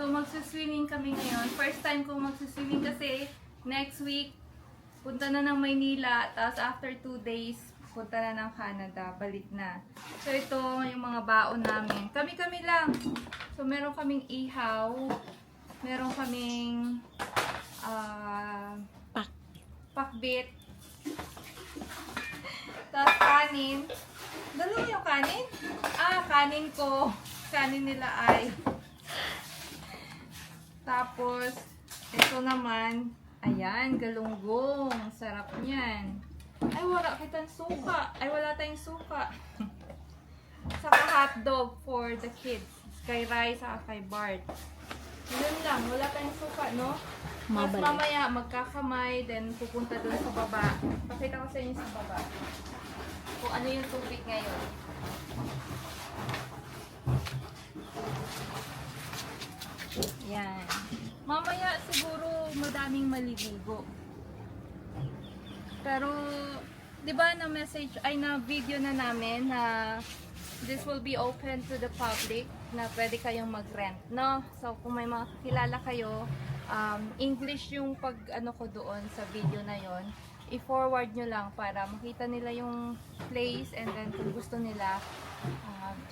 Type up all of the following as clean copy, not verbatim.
So, magsuswimming kami ngayon. First time ko magsuswimming kasi next week, punta na ng Maynila. Tapos after 2 days, punta na ng Canada. Balik na. So, ito yung mga baon namin. Kami-kami lang. So, meron kaming ihaw. Meron kaming pakbit. Tapos kanin. Dalawa yung kanin? Kanin ko. Kanin nila ay. Tapos, ito naman, ayan, galunggong. Sarap niyan. Ay, wala kitang suka. Ay, wala tayong suka. Saka hotdog for the kids. Kay Rai, saka kay Bart. Yun lang, wala tayong suka, no? Mas mamaya, magkakamay, then pupunta dun sa baba. Pakita ko sa inyo sa baba. Kung ano yung tubig ngayon. Yan. Mamaya siguro madaming maliligo. Pero, di ba na message, ay na video na namin na this will be open to the public na pwede kayong mag-rent, no? So, kung may mga kakilala kayo, English yung pag ano ko doon sa video na yon, i-forward nyo lang para makita nila yung place, and then kung gusto nila,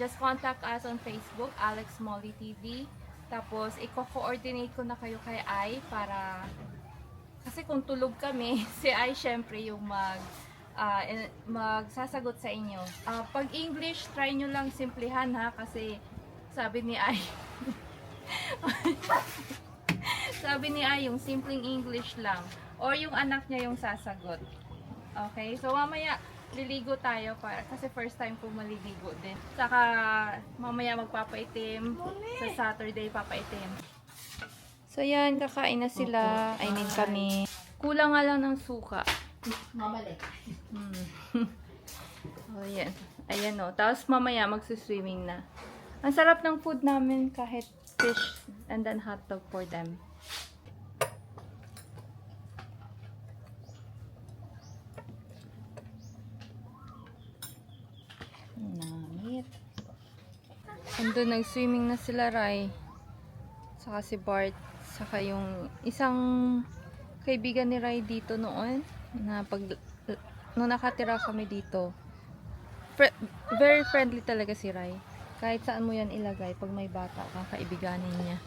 just contact us on Facebook, Alex Molly TV. Tapos, i-coordinate ko na kayo kay Ai para, kasi kung tulog kami, si Ai syempre yung magsasagot sa inyo. Pag English, try nyo lang simplihan ha, kasi sabi ni Ai, sabi ni Ai, yung simpleng English lang. Or yung anak niya yung sasagot. Okay? So, mamaya, liligo tayo para, kasi first time ko maliligo din. Saka, mamaya magpapaitim. Sa Saturday, papaitim. So, yan. Kakain na sila. Ainin kami. Kulang nga lang ng suka. Mamalik. Oh, yan. Ayan o. Tapos, mamaya, magsuswimming na. Ang sarap ng food namin kahit fish and then hot dog for them. Namit. Ando, nag-swimming na sila, Rai. Saka si Bart. Saka yung isang kaibigan ni Rai dito noon. Nung nakatira kami dito. Very friendly talaga si Rai. Kahit saan mo yan ilagay, pag may bata kang kaibiganin niya.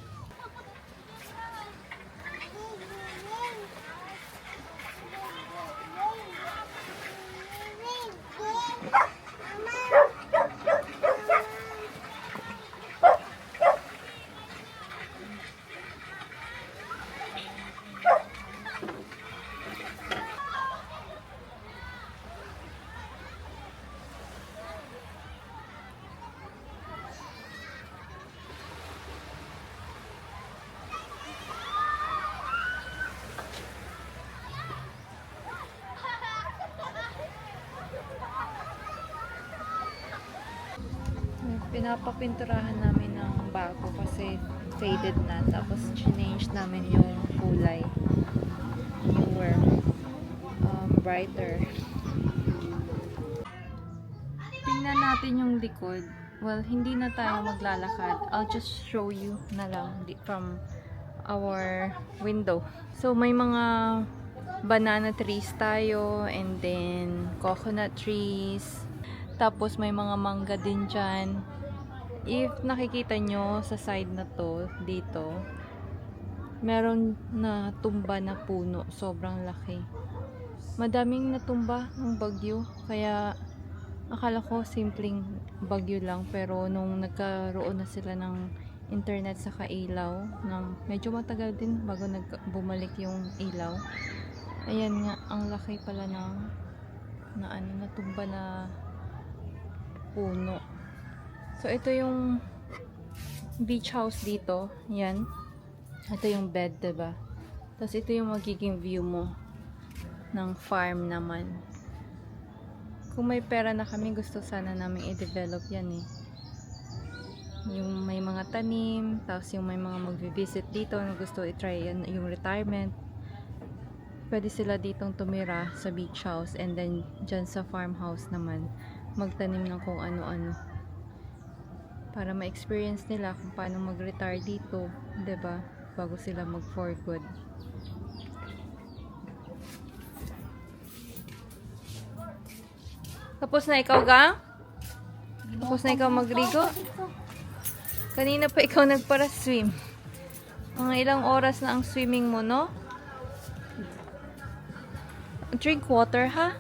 Pinapapinturahan namin ng bago kasi faded na. Tapos change namin yung kulay. Newer. Brighter. Tingnan natin yung likod. Well, hindi na tayo maglalakad. I'll just show you na lang from our window. So, may mga banana trees tayo, and then coconut trees. Tapos, may mga mangga din dyan. If nakikita nyo sa side na to, dito, meron na tumba na puno. Sobrang laki. Madaming natumba ng bagyo. Kaya, akala ko simpleng bagyo lang. Pero, nung nagkaroon na sila ng internet sa ilaw, medyo matagal din bago bumalik yung ilaw. Ayan nga, ang laki pala ng natumba na puno. So, ito yung beach house dito. Yan. Ito yung bed, diba? Tapos, ito yung magiging view mo ng farm naman. Kung may pera na kami, gusto sana namin i-develop yan eh. Yung may mga tanim, tapos yung may mga mag-visit dito na gusto i-try yan, yung retirement. Pwede sila ditong tumira sa beach house, and then dyan sa farmhouse naman, magtanim ng kung ano-ano. para ma-experience nila kung paano mag-retire dito, 'di ba? Bago sila mag for good. Tapos na ikaw, gang? Tapos na ikaw magrigo? Kanina pa ikaw nagpara-swim. Mga ilang oras na ang swimming mo, no? Drink water, ha?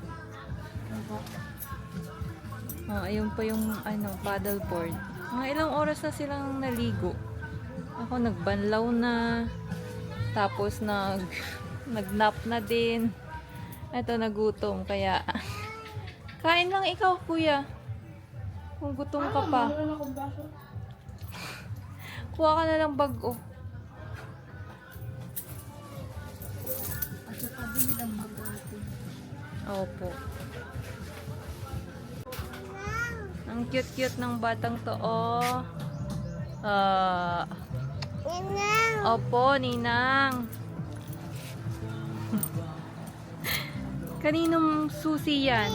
Oh, ayun pa yung paddleboard. Mga ilang oras na silang naligo. Ako nagbanlaw na. Tapos nagnap na din. Ito nagutom kaya kain lang ikaw, kuya. Kung gutom ka pa. Kuha ka na lang bago. Opo. Ang cute-cute ng batang to, oh. Opo, Ninang. Kaninong susi yan?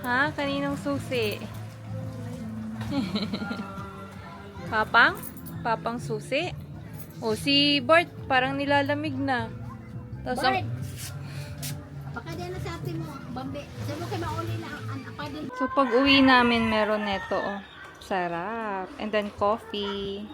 Ha? Kaninong susi? Papang? Papang susi? O, si Bart, parang nilalamig na. Tapos Bart! Baka din na sa atin mo, Bambi. Sabi mo kayo mauli na ang apa din. So, pag uwi namin, meron neto, oh. Sarap. And then, coffee.